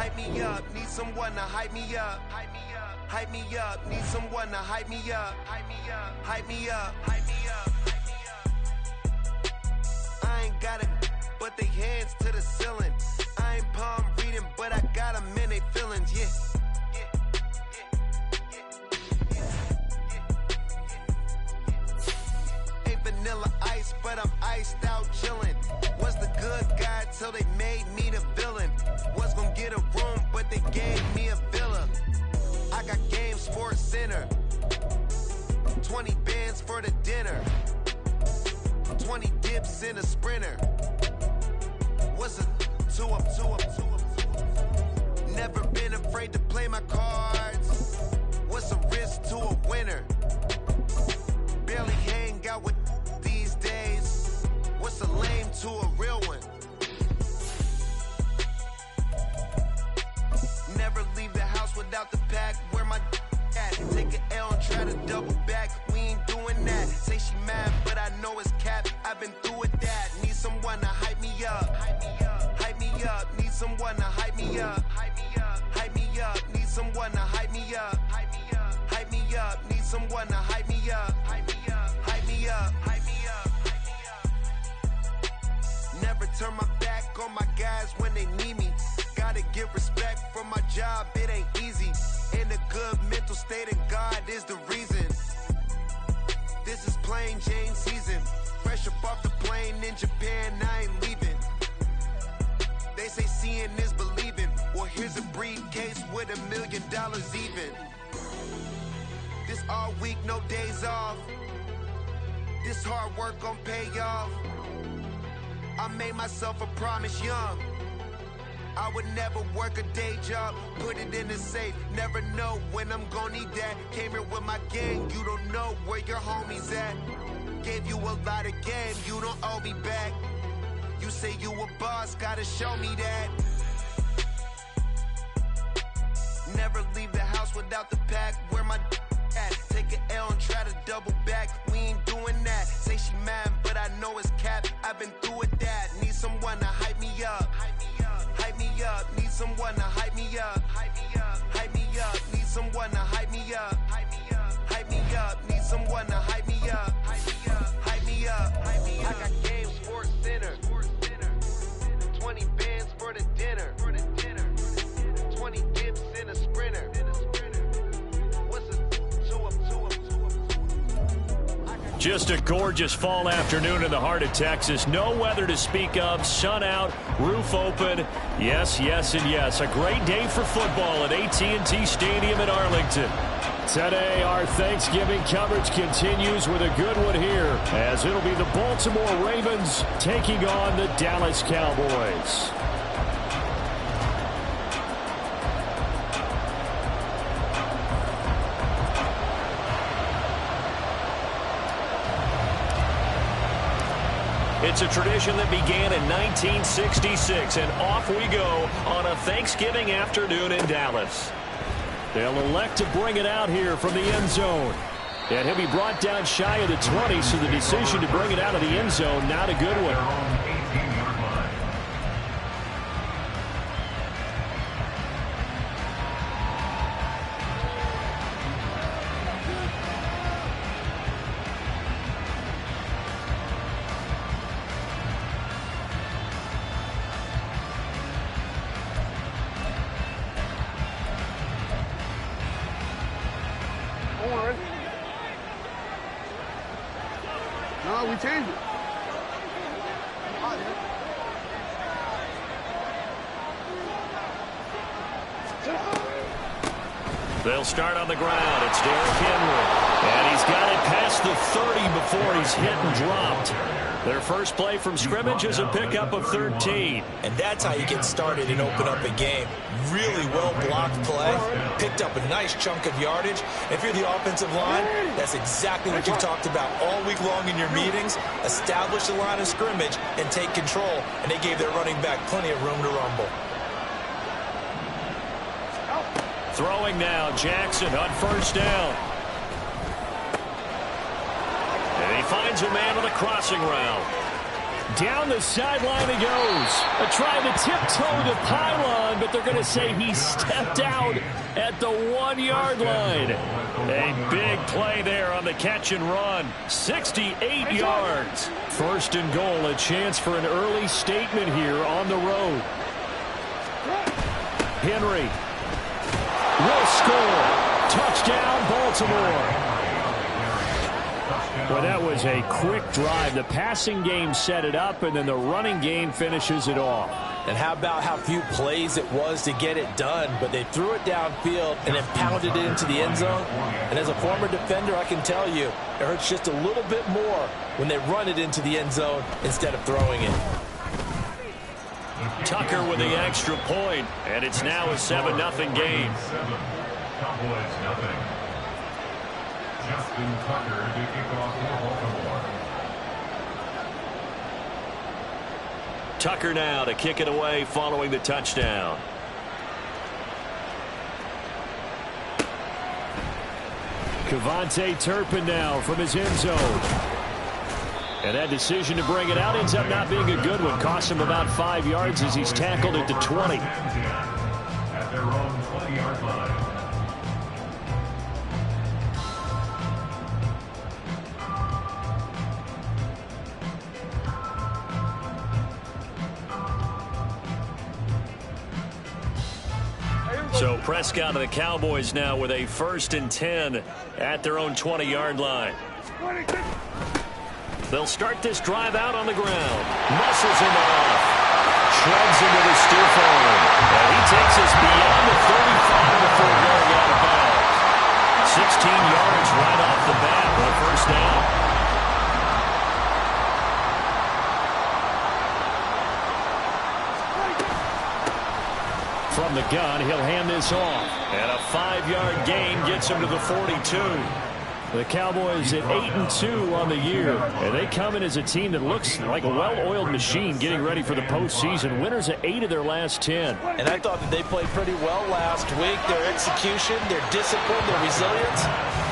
Hype me up, need someone to hype me up. Hype me up, hype me up, need someone to hype me up. Hype me up, hype me up, hype me up, hype me up. I ain't got it, but they hands to the ceiling. I ain't palm reading, but I got them in they feelings, yeah. Vanilla ice, but I'm iced out chillin'. Was the good guy till they made me the villain. Was gonna get a room, but they gave me a villa. I got Game Sports Center. 20 bands for the dinner. 20 dips in a sprinter. What's a 2 up, 2 up, 2 up, 2 up? Never been afraid to play my cards. What's a risk to a winner? Barely hang out with these days. What's a lame to a real one? Never leave the house without the pack. Where my at? Take an L and try to double back. We ain't doing that. Say she mad, but I know it's cap. I've been through with that. Need someone to hype me up. Hype me up. Hype me up. Need someone to hype me up. Hype me up. Hype me up. Need someone to hype me up. Hype me up. Hype me up. Need someone to hype me up. Hype me up. Hype me up. Hype me up. Hype me up. Never turn my back on my guys when they need me. Gotta get respect for my job, it ain't easy. In a good mental state, and God is the reason. This is plain Jane season. Fresh up off the plane in Japan, I ain't leaving. They say seeing is believing. Well, here's a briefcase with $1 million even. This all week, no days off. This hard work gon' pay off. I made myself a promise young. I would never work a day job, put it in the safe. Never know when I'm gon' need that. Came here with my gang, you don't know where your homies at. Gave you a lot of game, you don't owe me back. You say you a boss, gotta show me that. Never leave the house without the pack. Where my at? Take an L and try to double back. We ain't doing that. Say she mad, but I know it's cap. I've been through with that. Need someone to hype me up. Hype me up. Hype me up. Need someone to hype me up. Hype me up. Hype me up. Need someone to hype me up. Hype me up. Hype me up. Need someone to hype me up. Hype me up. Hype me up. Hype me up. I got Game Sports Center. 20 bands for the dinner. 20 dips in a sprinter. Just a gorgeous fall afternoon in the heart of Texas. No weather to speak of. Sun out, roof open. Yes, yes, and yes. A great day for football at AT&T Stadium in Arlington. Today, our Thanksgiving coverage continues with a good one here, as it'll be the Baltimore Ravens taking on the Dallas Cowboys. It's a tradition that began in 1966, and off we go on a Thanksgiving afternoon in Dallas. They'll elect to bring it out here from the end zone. And he'll be brought down shy of the 20, so the decision to bring it out of the end zone, not a good one. No, we changed it. They'll start on the ground. It's Derrick Henry. And he's got it past the 30 before he's hit and dropped. Their first play from scrimmage is a pickup of 13. And that's how you get started and open up a game. Really well-blocked play. Picked up a nice chunk of yardage. If you're the offensive line, that's exactly what you've talked about all week long in your meetings. Establish the line of scrimmage and take control. And they gave their running back plenty of room to rumble. Throwing now, Jackson on first down. And he finds a man on the crossing route. Down the sideline he goes. Trying to tiptoe the pylon. run, but they're going to say he stepped out at the 1-yard line. A big play there on the catch and run. 68 yards. First and goal, a chance for an early statement here on the road. Henry will score. Touchdown, Baltimore. Well, that was a quick drive. The passing game set it up, and then the running game finishes it off. And how about how few plays it was to get it done, but they threw it downfield and then pounded it into the end zone. And as a former defender, I can tell you, it hurts just a little bit more when they run it into the end zone instead of throwing it. Tucker with the extra point, and it's now a 7-0 game. Cowboys nothing. Justin Tucker to kick off for Baltimore. Tucker now to kick it away following the touchdown. KaVontae Turpin now from his end zone. And that decision to bring it out ends up not being a good one. Cost him about 5 yards as he's tackled at the 20. At their own 20-yard line. So Prescott and the Cowboys now with a 1st and 10 at their own 20-yard line. They'll start this drive out on the ground. Muscles him off. Shreds into the stiff arm. And he takes us beyond the 35 before going out of bounds. 16 yards right off the bat for a first down. From the gun, he'll hand this off. And a 5-yard gain gets him to the 42. The Cowboys at 8-2 on the year. And they come in as a team that looks like a well-oiled machine getting ready for the postseason. Winners at 8 of their last 10. And I thought that they played pretty well last week. Their execution, their discipline, their resilience,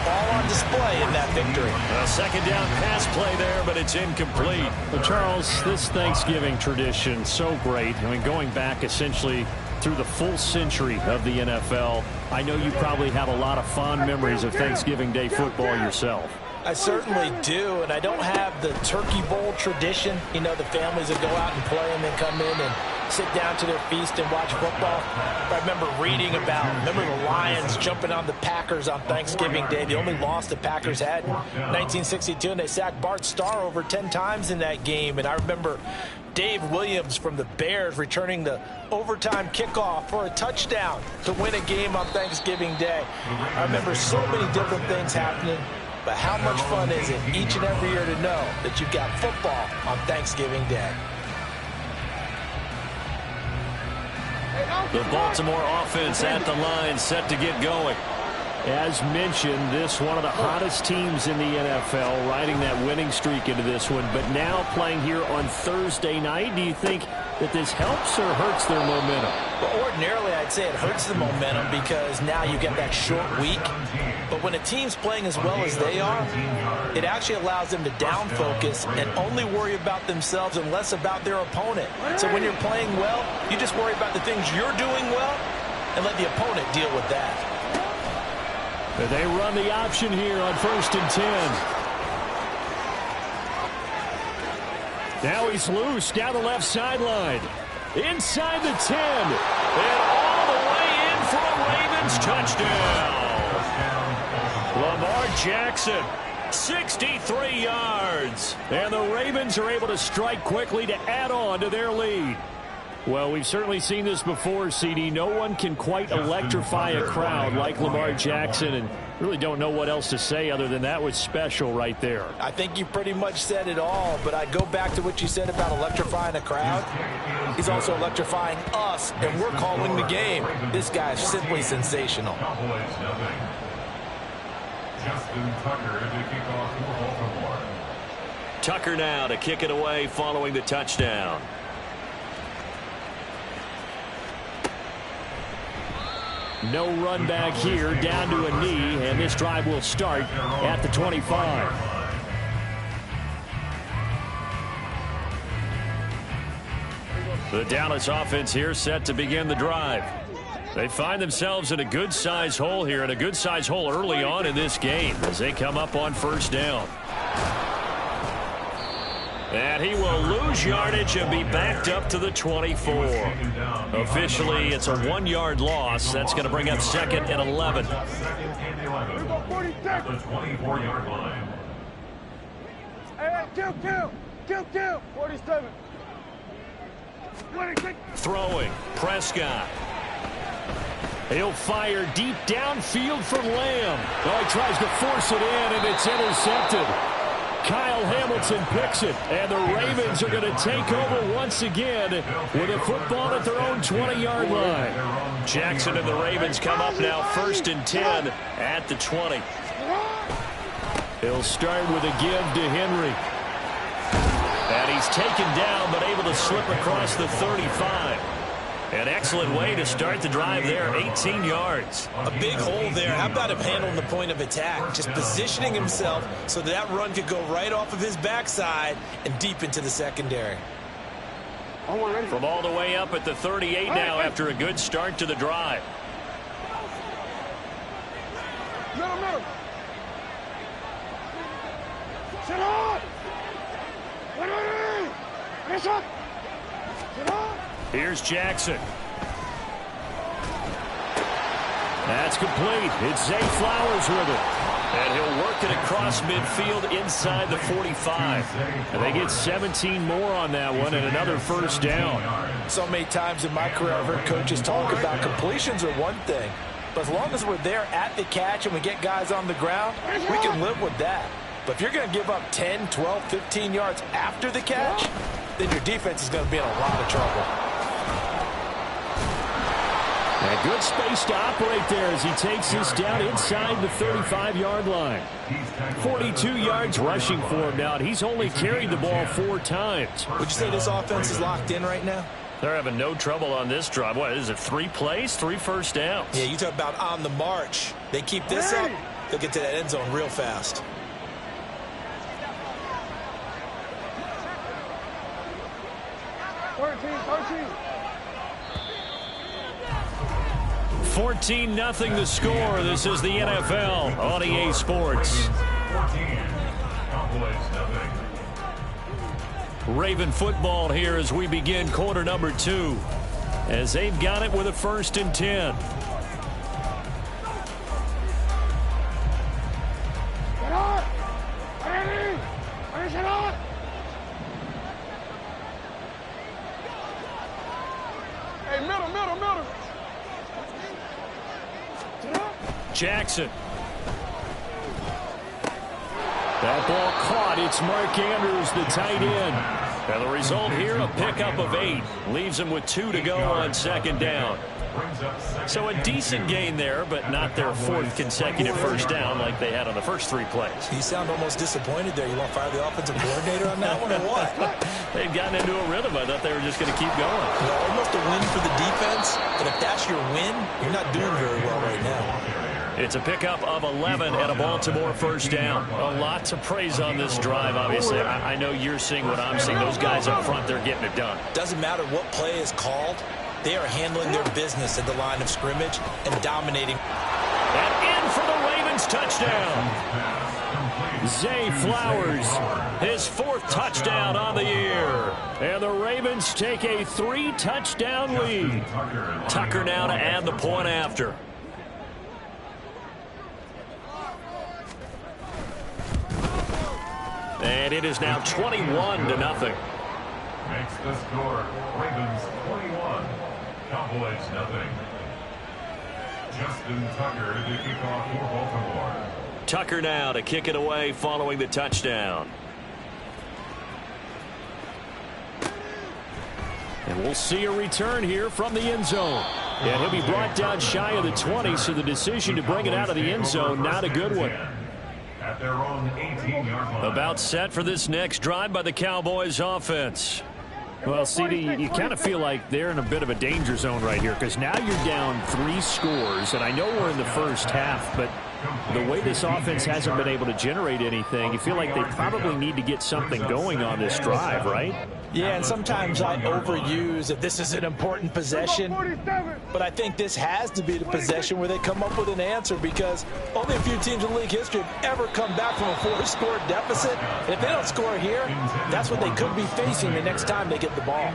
all on display in that victory. A second down pass play there, but it's incomplete. But Charles, this Thanksgiving tradition, so great. I mean, going back essentially through the full century of the NFL. I know you probably have a lot of fond memories of Thanksgiving Day football yourself. I certainly do, and I don't have the Turkey Bowl tradition. You know, the families that go out and play and then come in and sit down to their feast and watch football. I remember reading about, the Lions jumping on the Packers on Thanksgiving Day. The only loss the Packers had in 1962, and they sacked Bart Starr over 10 times in that game. And I remember Dave Williams from the Bears returning the overtime kickoff for a touchdown to win a game on Thanksgiving Day. I remember so many different things happening, but how much fun is it each and every year to know that you've got football on Thanksgiving Day? The Baltimore offense at the line, set to get going. As mentioned, this one of the hottest teams in the NFL, riding that winning streak into this one, but now playing here on Thursday night. Do you think that this helps or hurts their momentum? Well, ordinarily, I'd say it hurts the momentum because now you get that short week. But when a team's playing as well as they are, it actually allows them to down focus and only worry about themselves and less about their opponent. So when you're playing well, you just worry about the things you're doing well and let the opponent deal with that. They run the option here on 1st and 10. Now he's loose down the left sideline. Inside the 10. And all the way in for a Ravens touchdown. Lamar Jackson, 63 yards. And the Ravens are able to strike quickly to add on to their lead. Well, we've certainly seen this before, CD. No one can quite electrify a crowd like Lamar Jackson, and really don't know what else to say other than that was special right there. I think you pretty much said it all, but I go back to what you said about electrifying a crowd. He's also electrifying us, and we're calling the game. This guy's simply sensational. Justin Tucker to kick off for Baltimore. Tucker now to kick it away following the touchdown. No run back here, down to a knee, and this drive will start at the 25. The Dallas offense here set to begin the drive. They find themselves in a good-sized hole here, and a good-sized hole early on in this game as they come up on first down. And he will lose yardage and be backed up to the 24. Officially, it's a 1-yard loss. That's going to bring up second and 11. The 24-yard line. Hey, kill. 47. Throwing, Prescott. He'll fire deep downfield from Lamb. Oh, he tries to force it in, and it's intercepted. Kyle Hamilton picks it, and the Ravens are going to take over once again with a football at their own 20-yard line. Jackson and the Ravens come up now 1st and 10 at the 20. He'll start with a give to Henry. And he's taken down, but able to slip across the 35. An excellent way to start the drive there, 18 yards. A big hole there. How about him handling the point of attack? Just positioning himself so that run could go right off of his backside and deep into the secondary. From all the way up at the 38 now after a good start to the drive. Middle. Sit on! Here's Jackson. That's complete. It's Zay Flowers with it. And he'll work it across midfield inside the 45. And they get 17 more on that one and another first down. So many times in my career I've heard coaches talk about completions are one thing. But as long as we're there at the catch and we get guys on the ground, we can live with that. But if you're going to give up 10, 12, 15 yards after the catch, then your defense is going to be in a lot of trouble. A good space to operate there as he takes this down inside the 35-yard line. 42 yards rushing for him now, and he's only carried the ball 4 times. Would you say this offense is locked in right now? They're having no trouble on this drive. What is it, 3 plays, 3 first downs? Yeah, you talk about on the march. They keep this up, they'll get to that end zone real fast. 14-0 the score. This is the NFL on EA Sports. Raven football here as we begin quarter number 2. As they've got it with a 1st and 10. Hey, middle. Jackson. That ball caught. It's Mark Andrews, the tight end. And the result here, a pickup of 8. Leaves him with 2 to go on 2nd down. So a decent gain there, but not their 4th consecutive first down like they had on the first 3 plays. You sound almost disappointed there. You want to fire the offensive coordinator on that one or what? They've gotten into a rhythm. I thought they were just going to keep going. Well, almost a win for the defense, but if that's your win, you're not doing very well right now. It's a pickup of 11 and a Baltimore first down. A lot to praise on this drive, obviously. I know you're seeing what I'm seeing. Those guys up front, they're getting it done. Doesn't matter what play is called. They are handling their business at the line of scrimmage and dominating. And in for the Ravens touchdown. Zay Flowers, his 4th touchdown on the year. And the Ravens take a 3-touchdown lead. Tucker now to add the point after. And it is now 21-0. Makes the score Ravens 21, Cowboys 0. Justin Tucker to kick off for Baltimore. Tucker now to kick it away following the touchdown. And we'll see a return here from the end zone. And he'll be brought down shy of the 20, so the decision to bring it out of the end zone, not a good one. At their own 18-yard line. About set for this next drive by the Cowboys offense. Well, CD, you kind of feel like they're in a bit of a danger zone right here because now you're down 3 scores, and I know we're in the first half, but the way this offense hasn't been able to generate anything, you feel like they probably need to get something going on this drive, right? Yeah, and sometimes I overuse that this is an important possession, but I think this has to be the possession where they come up with an answer, because only a few teams in league history have ever come back from a 4-score deficit. And if they don't score here, that's what they could be facing the next time they get the ball.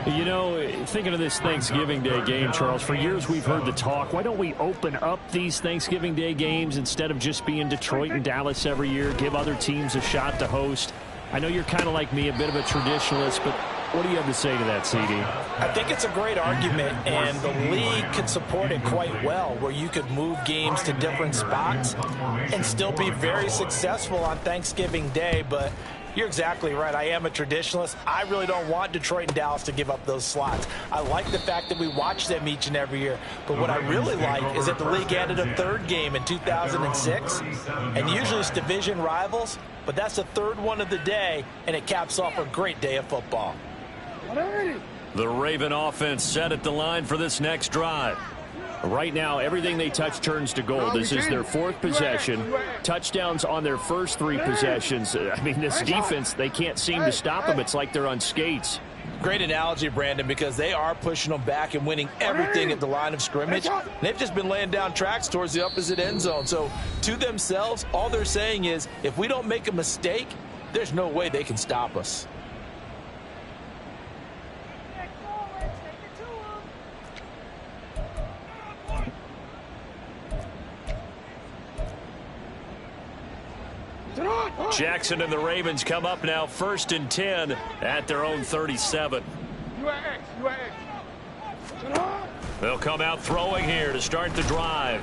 You know, thinking of this Thanksgiving Day game, Charles, for years we've heard the talk, why don't we open up these Thanksgiving Day games instead of just being Detroit and Dallas every year, give other teams a shot to host? I know you're kind of like me, a bit of a traditionalist, but what do you have to say to that, CD? I think it's a great argument, and the league could support it quite well, where you could move games to different spots and still be very successful on Thanksgiving Day. But you're exactly right. I am a traditionalist. I really don't want Detroit and Dallas to give up those slots. I like the fact that we watch them each and every year. But what I really like is that the league added a third game in 2006. And usually it's division rivals, but that's the third one of the day, and it caps off a great day of football. The Raven offense set at the line for this next drive. Right now, everything they touch turns to gold. This is their fourth possession. Touchdowns on their first three possessions. I mean, this defense, they can't seem to stop them. It's like they're on skates. Great analogy, Brandon, because they are pushing them back and winning everything at the line of scrimmage. They've just been laying down tracks towards the opposite end zone. So to themselves, all they're saying is, if we don't make a mistake, there's no way they can stop us. Jackson and the Ravens come up now 1st and 10 at their own 37. They'll come out throwing here to start the drive.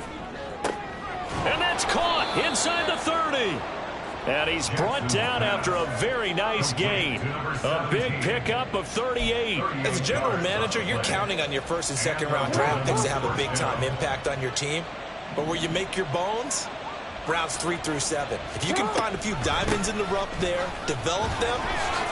And that's caught inside the 30. And he's brought down after a very nice gain. A big pickup of 38. As a general manager, you're counting on your first and second round draft picks to have a big-time impact on your team. But where you make your bones, rounds 3 through 7. If you can find a few diamonds in the rough there, develop them,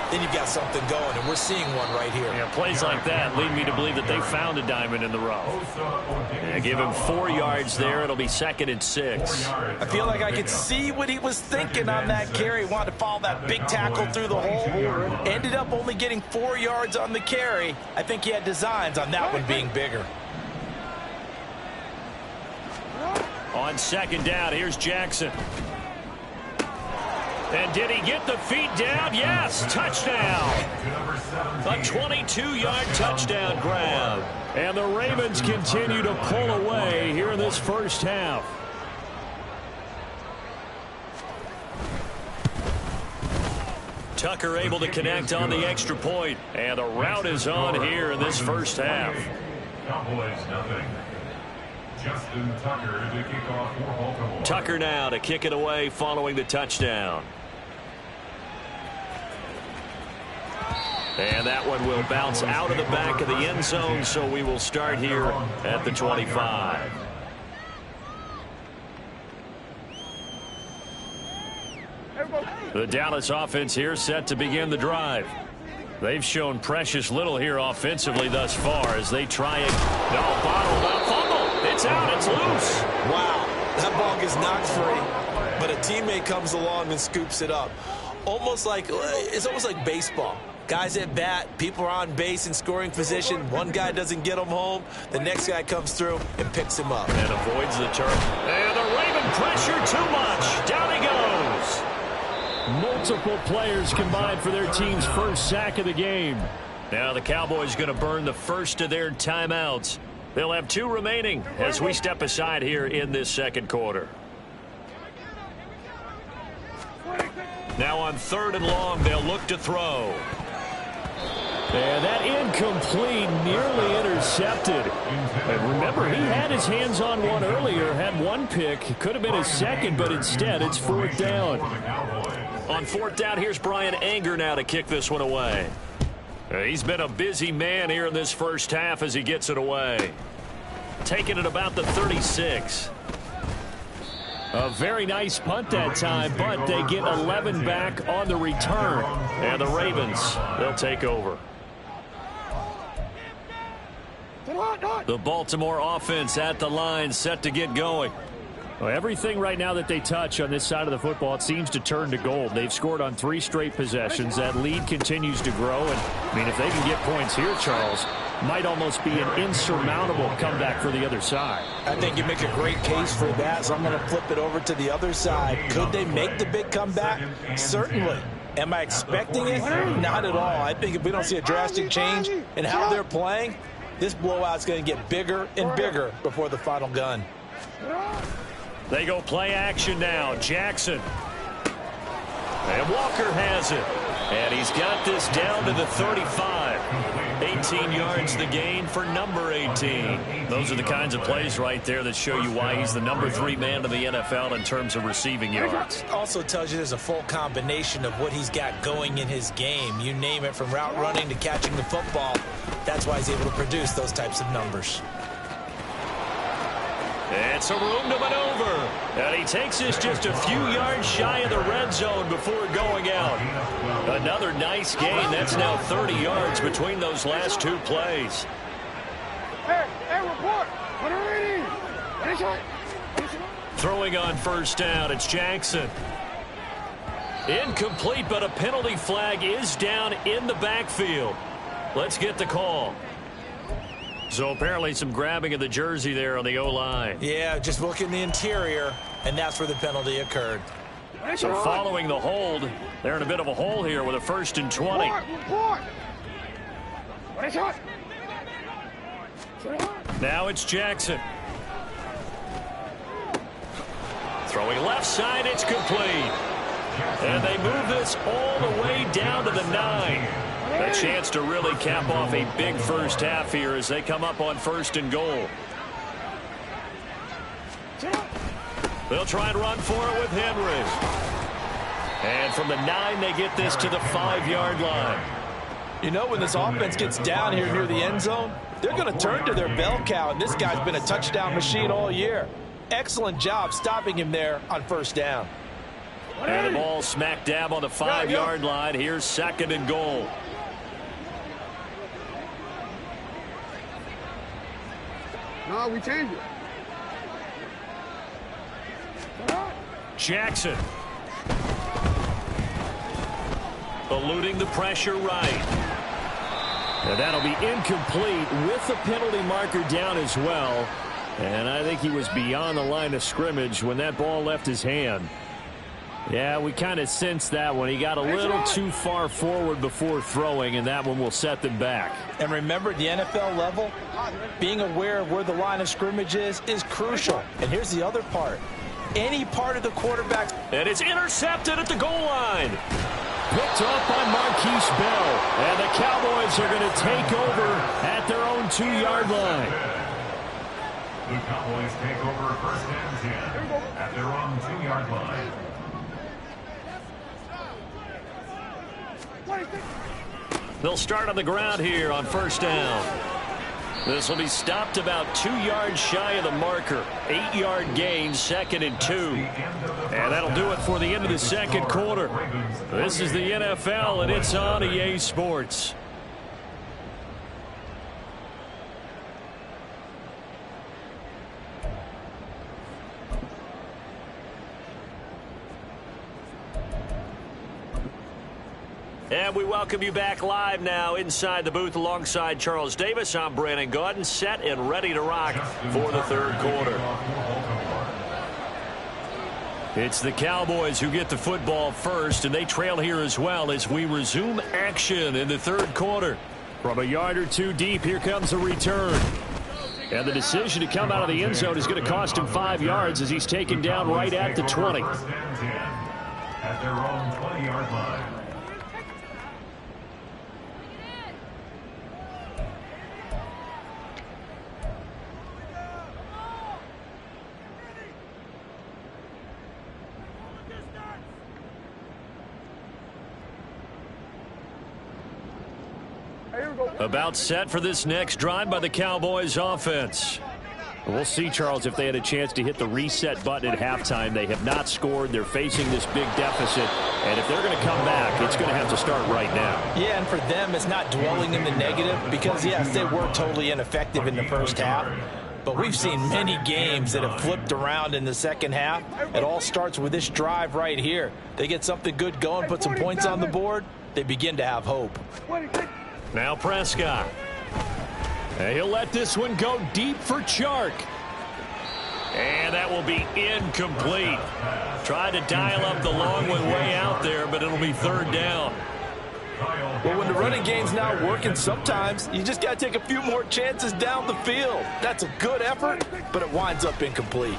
then you've got something going, and we're seeing one right here. Yeah, plays like that lead me to believe that they found a diamond in the rough. Yeah, give him 4 yards there. It'll be 2nd and 6. I feel like I could see what he was thinking on that carry. Wanted to follow that big tackle through the hole. Ended up only getting 4 yards on the carry. I think he had designs on that one being bigger. On 2nd down, here's Jackson. And did he get the feet down? Yes, touchdown. A 22-yard touchdown grab. And the Ravens continue to pull away here in this first half. Tucker able to connect on the extra point. And the route is on here in this first half. Cowboys nothing. Justin Tucker to kick off for Baltimore. Tucker now to kick it away following the touchdown. And that one will bounce out of the back of the end zone, so we will start here at the 25. The Dallas offense here set to begin the drive. They've shown precious little here offensively thus far as they try it. No, bottled up, fumble. It's out, it's loose. Wow, that ball gets knocked free, but a teammate comes along and scoops it up. It's almost like baseball. Guys at bat, people are on base in scoring position. One guy doesn't get him home. The next guy comes through and picks him up. And avoids the turn. And the Raven pressure too much. Down he goes. Multiple players combined for their team's first sack of the game. Now the Cowboys going to burn the first of their timeouts. They'll have 2 remaining as we step aside here in this second quarter. Now on 3rd and long, they'll look to throw. And that incomplete, nearly intercepted. And remember, he had his hands on one earlier, had one pick. Could have been his second, but instead it's 4th down. On 4th down, here's Brian Anger now to kick this one away. He's been a busy man here in this first half as he gets it away. Taking it about the 36. A very nice punt that time, but they get 11 back on the return. And the Ravens, they'll take over. The Baltimore offense at the line, set to get going. Well, everything right now that they touch on this side of the football, it seems to turn to gold. They've scored on 3 straight possessions. That lead continues to grow. And, I mean, if they can get points here, Charles, might almost be an insurmountable comeback for the other side. I think you make a great case for that, so I'm going to flip it over to the other side. Could they make the big comeback? Certainly. Am I expecting it? Not at all. I think if we don't see a drastic change in how they're playing, this blowout's going to get bigger and bigger before the final gun. They go play action now. Jackson. And Walker has it. And he's got this down to the 35. 18 yards the gain for number 18. Those are the kinds of plays right there that show you why he's the number 3 man in the NFL in terms of receiving yards. Also tells you there's a full combination of what he's got going in his game. You name it, from route running to catching the football. That's why he's able to produce those types of numbers. It's a room to maneuver. And he takes this just a few yards shy of the red zone before going out. Another nice gain. That's now 30 yards between those last 2 plays. Hey, report. Throwing on first down, it's Jackson. Incomplete, but a penalty flag is down in the backfield. Let's get the call. So apparently some grabbing of the jersey there on the O-line. Yeah, just look in the interior, and that's where the penalty occurred. So following the hold, they're in a bit of a hole here with a 1st and 20. Now it's Jackson. Throwing left side, it's complete. And they move this all the way down to the 9. A chance to really cap off a big first half here as they come up on 1st and goal. They'll try and run for it with Henry. And from the 9, they get this to the 5-yard line. You know, when this offense gets down here near the end zone, they're going to turn to their bell cow, and this guy's been a touchdown machine all year. Excellent job stopping him there on 1st down. And the ball smack dab on the 5-yard line. Here's 2nd and goal. No, we changed it. Jackson. Eluding the pressure right. And that'll be incomplete with the penalty marker down as well. And I think he was beyond the line of scrimmage when that ball left his hand. Yeah, we kind of sensed that one. He got a little too far forward before throwing, and that one will set them back. And remember, at the NFL level, being aware of where the line of scrimmage is crucial. And here's the other part. Any part of the quarterback. And it's intercepted at the goal line. Picked up by Marquise Bell. And the Cowboys are going to take over at their own 2-yard line. The Cowboys take over 1st and 10 at their own 2-yard line. They'll start on the ground here on 1st down. This will be stopped about 2 yards shy of the marker. 8-yard gain, 2nd and 2. And that'll do it for the end of the 2nd quarter. This is the NFL, and it's on EA Sports. And we welcome you back live now inside the booth alongside Charles Davis. I'm Brandon Gaudin, set and ready to rock for the 3rd quarter. It's the Cowboys who get the football first, and they trail here as well as we resume action in the 3rd quarter. From a yard or 2 deep, here comes a return. And the decision to come out of the end zone is going to cost him 5 yards as he's taken down right at the 20. 1st and 10 at their own 20-yard line. About set for this next drive by the Cowboys offense. We'll see, Charles, if they had a chance to hit the reset button at halftime. They have not scored. They're facing this big deficit. And if they're going to come back, it's going to have to start right now. Yeah, and for them, it's not dwelling in the negative because, yes, they were totally ineffective in the first half. but we've seen many games that have flipped around in the second half. It all starts with this drive right here. They get something good going, put some points on the board, they begin to have hope. Now Prescott. And he'll let this one go deep for Chark. And that will be incomplete. Tried to dial up the long one way out there, but it'll be third down. Well, when the running game's not working, sometimes you just got to take a few more chances down the field. That's a good effort, but it winds up incomplete.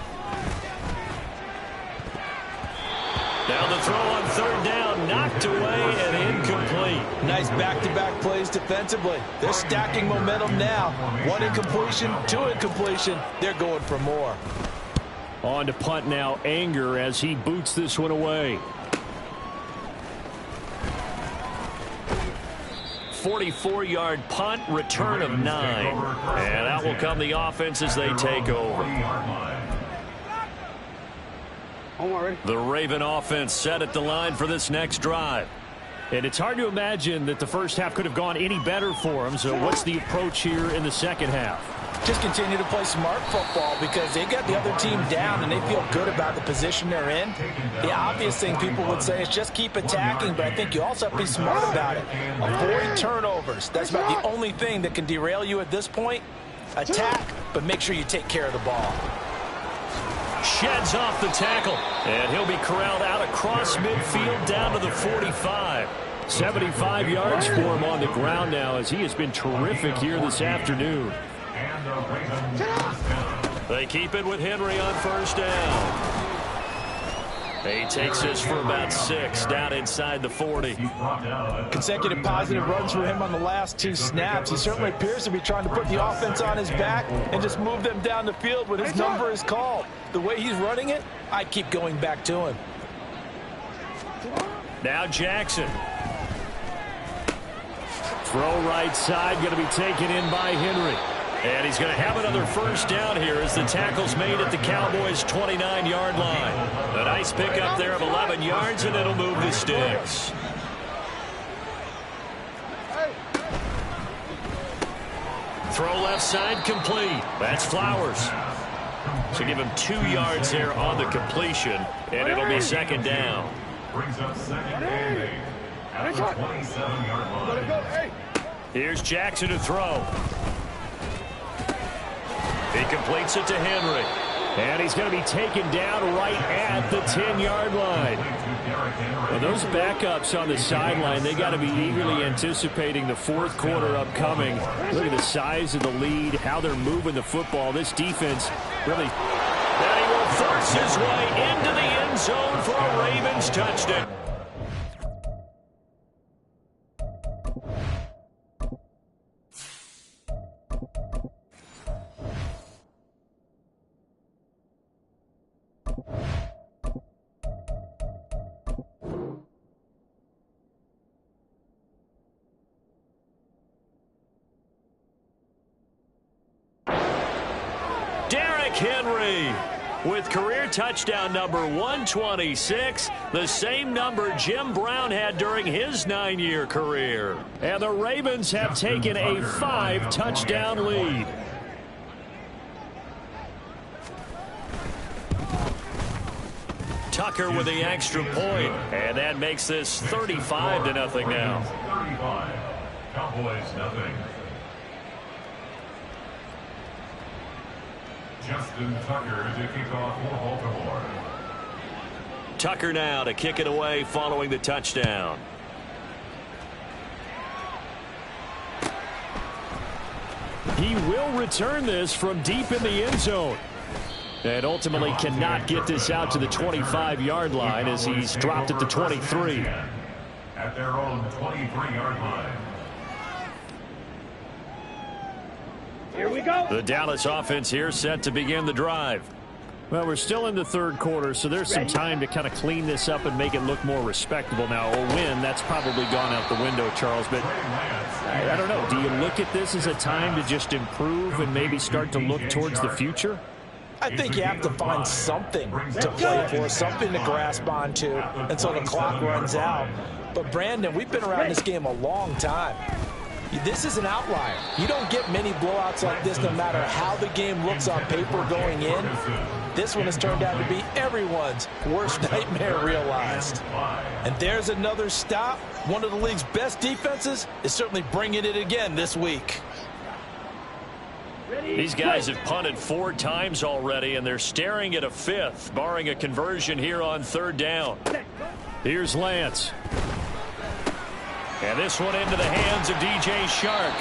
Now the throw on third down, knocked away and incomplete. Nice back-to-back plays defensively. They're stacking momentum now. One incompletion, two incompletion. They're going for more. On to punt now, Anger, as he boots this one away. 44-yard punt, return of 9. And out will come the offense as they take over. The Raven offense set at the line for this next drive. And it's hard to imagine that the first half could have gone any better for them. So what's the approach here in the second half? Just continue to play smart football because they got the other team down and they feel good about the position they're in. The obvious thing people would say is just keep attacking, but I think you also have to be smart about it. Avoid turnovers. That's about the only thing that can derail you at this point. Attack, but make sure you take care of the ball. Sheds off the tackle, and he'll be corralled out across midfield down to the 45. 75 yards for him on the ground now, as he has been terrific here this afternoon. They keep it with Henry on first down. He takes this for about 6 down inside the 40. Consecutive positive runs for him on the last 2 snaps. He certainly appears to be trying to put the offense on his back and just move them down the field when his number is called. The way he's running it, I keep going back to him. Now Jackson. Throw right side, going to be taken in by Henry. And he's going to have another first down here as the tackle's made at the Cowboys' 29-yard line. A nice pickup there of 11 yards, and it'll move the sticks. Throw left side complete. That's Flowers. So give him 2 yards there on the completion, and it'll be second down. Brings up second and 8 at the 27-yard line. Here's Jackson to throw. He completes it to Henry. And he's going to be taken down right at the 10-yard line. Well, those backups on the sideline, they got to be eagerly anticipating the fourth quarter upcoming. Look at the size of the lead, how they're moving the football. This defense really... And he will force his way into the end zone for a Ravens touchdown. Henry with career touchdown number 126, the same number Jim Brown had during his 9-year career. And the Ravens have taken a 5-touchdown lead. Tucker with the extra point, and that makes this 35-0 now. 35, Cowboys nothing. Justin Tucker to kick off for Baltimore. Tucker now to kick it away following the touchdown. He will return this from deep in the end zone. And ultimately cannot get this out to the 25-yard line as he's dropped at the 23. At their own 23-yard line. Here we go. The Dallas offense here set to begin the drive. Well, we're still in the third quarter, so there's some time to kind of clean this up and make it look more respectable. Now, a win, that's probably gone out the window, Charles, but I don't know. Do you look at this as a time to just improve and maybe start to look towards the future? I think you have to find something to play for, something to grasp onto until the clock runs out. But, Brandon, we've been around this game a long time. This is an outlier. You don't get many blowouts like this no matter how the game looks on paper going in. This one has turned out to be everyone's worst nightmare realized. And there's another stop. One of the league's best defenses is certainly bringing it again this week. These guys have punted 4 times already, and they're staring at a 5th, barring a conversion here on 3rd down. Here's Lance. And this one into the hands of DJ Chark.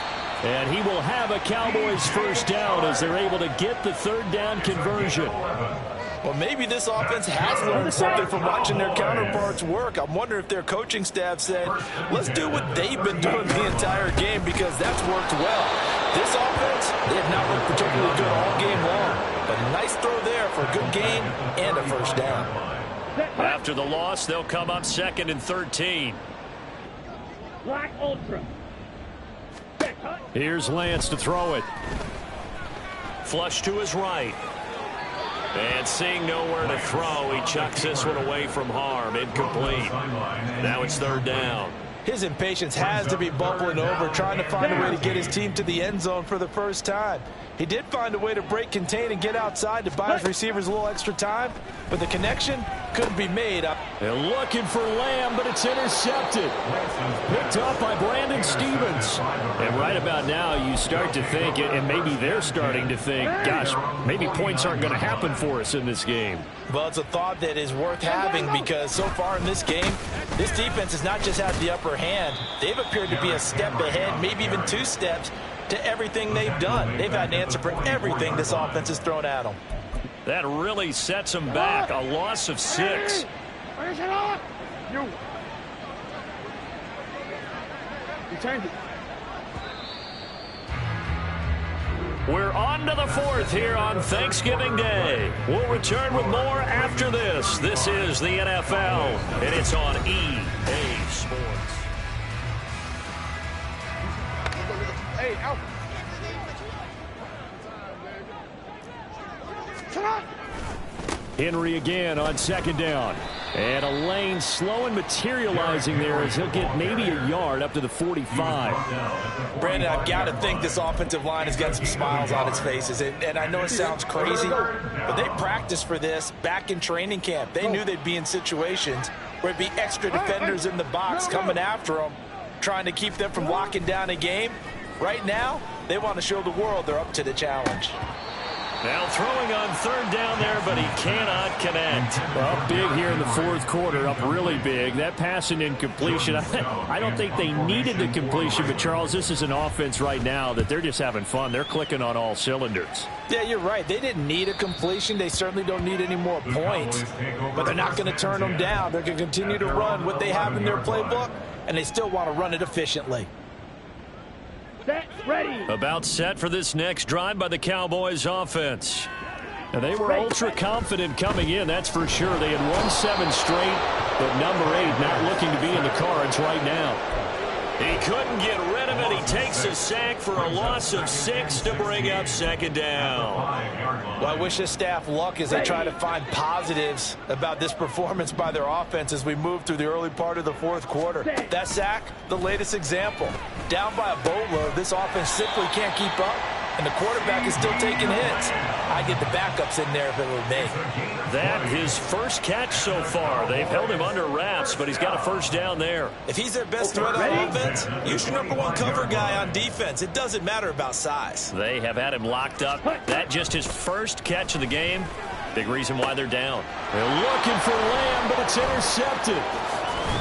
And he will have a Cowboys first down as they're able to get the 3rd down conversion. Well, maybe this offense has learned something from watching their counterparts work. I'm wondering if their coaching staff said, let's do what they've been doing the entire game because that's worked well. This offense, they have not looked particularly good all game long. But a nice throw there for a good gain and a first down. After the loss, they'll come up 2nd and 13. Black Ultra. Here's Lance to throw it. Flush to his right. And seeing nowhere to throw, he chucks this one away from harm. Incomplete. Now it's 3rd down. His impatience has to be bubbling over, trying to find a way to get his team to the end zone for the first time. He did find a way to break contain and get outside to buy his receivers a little extra time, but the connection couldn't be made. They're looking for Lamb, but it's intercepted. Picked up by Brandon Stephens. And right about now, you start to think, and maybe they're starting to think, gosh, maybe points aren't going to happen for us in this game. Well, it's a thought that is worth having because so far in this game, this defense has not just had the upper hand. They've appeared to be a step ahead, maybe even 2 steps, to everything they've done. They've had an answer for everything this offense has thrown at them. That really sets them back. A loss of 6. Where's it off? You turned it. We're on to the 4th here on Thanksgiving Day. We'll return with more after this. This is the NFL, and it's on EA Sports. Hey, out. Henry again on 2nd down. And a lane slow and materializing there as he'll get maybe a yard up to the 45. Brandon, I've got to think this offensive line has got some smiles on its faces. And I know it sounds crazy, but they practiced for this back in training camp. They knew they'd be in situations where it'd be extra defenders in the box coming after them, trying to keep them from locking down a game. Right now, they want to show the world they're up to the challenge. Now throwing on 3rd down there, but he cannot connect. Well, big here in the 4th quarter, up really big. That pass and incompletion, I don't think they needed the completion, but Charles, this is an offense right now that they're just having fun. They're clicking on all cylinders. Yeah, you're right. They didn't need a completion. They certainly don't need any more points, but they're not going to turn them down. They're going to continue to run what they have in their playbook, and they still want to run it efficiently. Set, ready. About set for this next drive by the Cowboys offense. And they were ultra confident coming in, that's for sure. They had won 7 straight, but number 8 not looking to be in the cards right now. He couldn't get rid of it. He takes a sack for a loss of 6 to bring up 2nd down. Well, I wish this staff luck as they try to find positives about this performance by their offense as we move through the early part of the 4th quarter. That sack, the latest example. Down by a boatload, this offense simply can't keep up, and the quarterback is still taking hits. I'd get the backups in there if it were me. That his first catch so far. They've held him under wraps, but he's got a first down there. If he's their best threat on offense, use your #1 cover guy on defense. It doesn't matter about size. They have had him locked up. That just his first catch of the game. Big reason why they're down. They're looking for Lamb, but it's intercepted.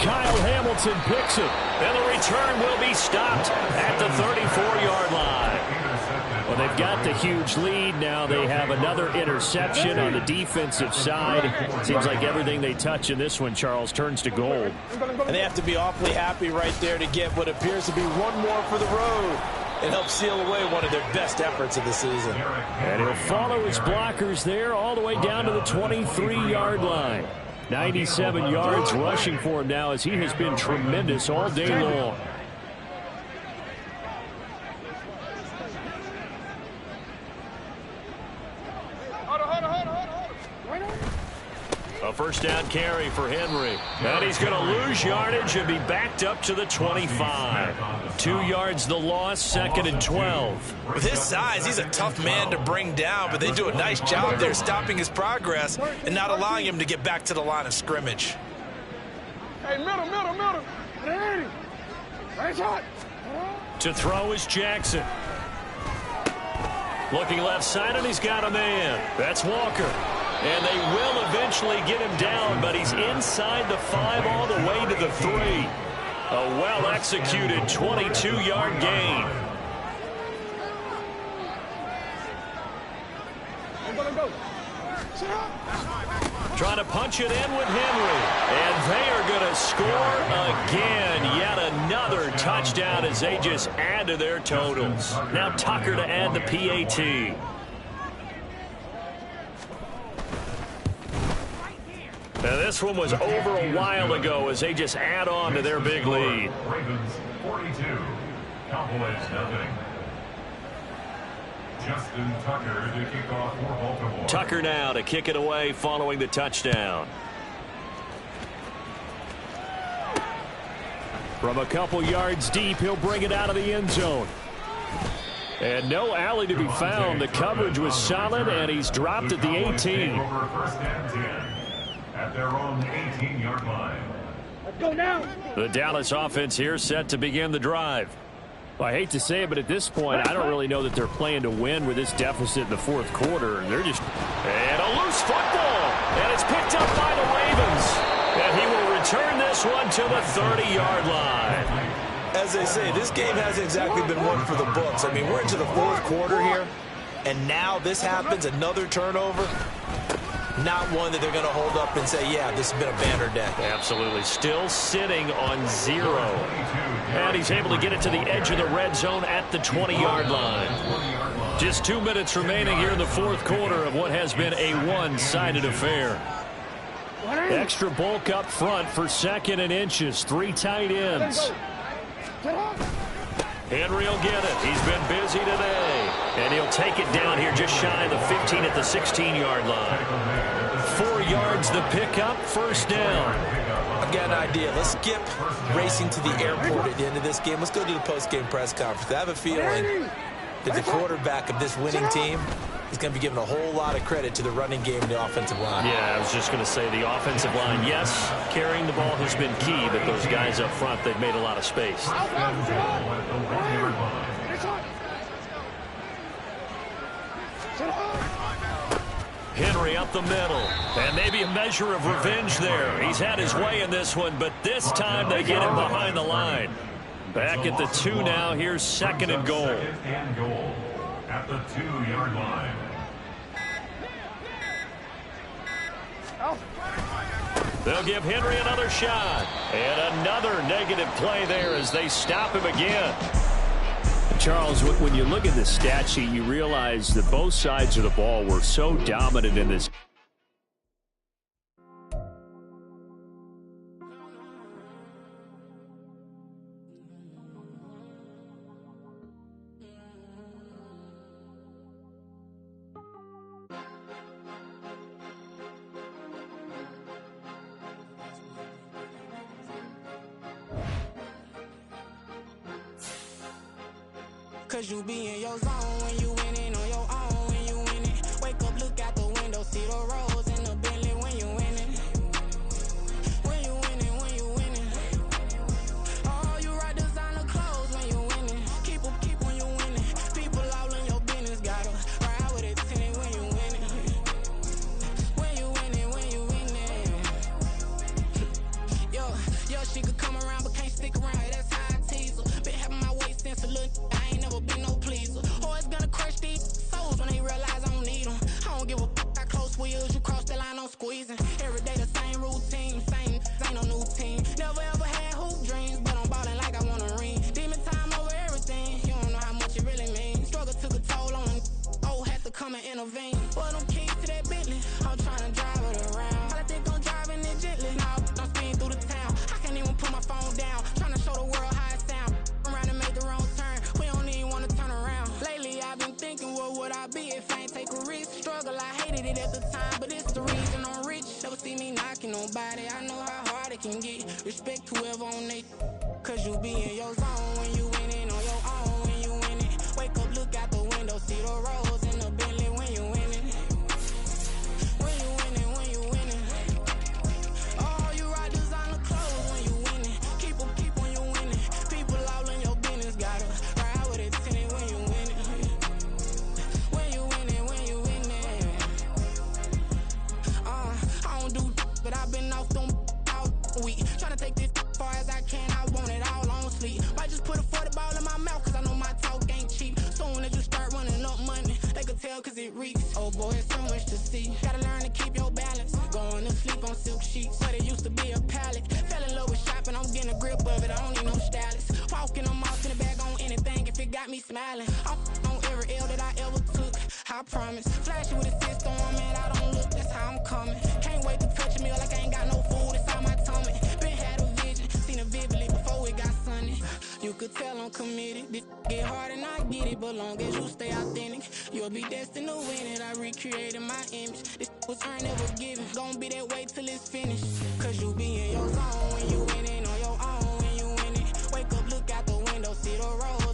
Kyle Hamilton picks it, and the return will be stopped at the 34-yard line. Well, they've got the huge lead. Now they have another interception on the defensive side. Seems like everything they touch in this one, Charles, turns to gold. And they have to be awfully happy right there to get what appears to be one more for the road and help seal away one of their best efforts of the season. And he'll follow his blockers there all the way down to the 23-yard line. 97 yards rushing for him now as he has been tremendous all day long. A first down carry for Henry. And he's going to lose yardage and be backed up to the 25. 2 yards the loss, 2nd and 12. With his size, he's a tough man to bring down, but they do a nice job there stopping his progress and not allowing him to get back to the line of scrimmage. Hey, middle. Hey, nice shot. To throw is Jackson. Looking left side, and he's got a man. That's Walker. And they will eventually get him down, but he's inside the 5 all the way to the 3. A well-executed 22-yard gain. Go. Trying to punch it in with Henry. And they are going to score again. Yet another touchdown as they just add to their totals. Now Tucker to add the PAT. Now this one was over a while ago as they just add on to their big lead. Ravens 42, Cowboys nothing. Justin Tucker to kick off for Baltimore. Tucker now to kick it away following the touchdown. From a couple yards deep, he'll bring it out of the end zone. And no alley to be found. The coverage was solid, and he's dropped at the 18. First and 10 at their own 18-yard line. Let's go now. The Dallas offense here set to begin the drive. Well, I hate to say it, but at this point, I don't really know that they're playing to win with this deficit in the 4th quarter. They're just... And a loose football! And it's picked up by the Ravens. And he will return this one to the 30-yard line. As they say, this game hasn't exactly been one for the books. I mean, we're into the 4th quarter here, and now this happens, another turnover. Not one that they're going to hold up and say, yeah, this has been a banner day. Absolutely. Still sitting on 0. And he's able to get it to the edge of the red zone at the 20-yard line. Just 2 minutes remaining here in the 4th quarter of what has been a one-sided affair. Extra bulk up front for 2nd and inches. 3 tight ends. Henry will get it. He's been busy today. And he'll take it down here just shy of the 15 at the 16-yard line. 4 yards the pickup, first down. I've got an idea. Let's skip racing to the airport at the end of this game. Let's go to the post-game press conference. I have a feeling that the quarterback of this winning team is going to be given a whole lot of credit to the running game and the offensive line. Yeah, I was just going to say the offensive line, yes, carrying the ball has been key, but those guys up front, they've made a lot of space. Henry up the middle, and maybe a measure of revenge there. He's had his way in this one, but this time they get him behind the line. Back at the 2 now. Here's 2nd and goal. 2nd and goal at the 2-yard line. They'll give Henry another shot. And another negative play there as they stop him again. Charles, when you look at the stat sheet, you realize that both sides of the ball were so dominant in this. Cause you be in your zone when you winning on your own. When you winning, wake up, look out the window, see the rose in the Bentley when you winning. When you winning, when you winning. Oh, you rock designer clothes when you winning. Keep when you winning. People all in your business, gotta ride with it tinted when you winning. When you winning, when you winning. Yo, she could come around but can't stick around. That's how I tease her. Been having my waist since a little. I ain't never been no pleaser. Always gonna crush these souls when they realize I don't need them. I don't give a f***. I close wheels, you cross the line, I'm squeezing. Every day the same routine, same, ain't no new team. Never ever had hoop dreams, but I'm ballin' like I want a ring. Demon time over everything, you don't know how much it really means. Struggle took a toll on them, oh, had to come and intervene. But I'm keys to that Bentley, I'm tryna drive it around. I think I'm driving it gently, now I'm speeding through the town. I can't even put my phone down, tryna show the world how it sound. Around and make the wrong turn, we don't even wanna turn around. Lately I've been thinking, what would I be if I ain't take a risk? Struggle, I hated it at the time, but it's the reason I'm rich. Never see me knocking nobody. I know how hard it can get. Respect whoever on they, cause you be in your zone when you winning on your own. When you winning, wake up, look out the window, see the rose in the Bentley when you winning. When you winning, when you winning. Oh, you rock designer clothes when you winning. Keep when you winning. People all in your business, gotta ride with it tinted when you winning. When you winning, when you winning. I don't do, but I've been off them all week. Tryna take this far as I can, I want it all on sleep. Might just put a 40 ball in my mouth, cause I know my talk ain't cheap. Soon as you start running up money, they can tell cause it reeks. Oh boy, it's so much to see. Gotta learn to keep your balance. Going to sleep on silk sheets, but it used to be a pallet. Fell in love with shopping, I'm getting a grip of it, I don't need no stylist. Walking, I'm off in the bag on anything if it got me smiling. I'm on every L that I ever took, I promise. Flash you with a system, man, I don't look, that's how I'm coming. Can't wait to touch a meal like I ain't got no food inside my tummy. Been had a vision, seen it vividly before it got sunny. You could tell I'm committed. This get hard and I get it, but long as you stay authentic, you'll be destined to win it. I recreated my image. This was earned, never given. Gonna be that way till it's finished. Cause you be in your zone when you winning on your own. When you winning, wake up, look out the window, see the road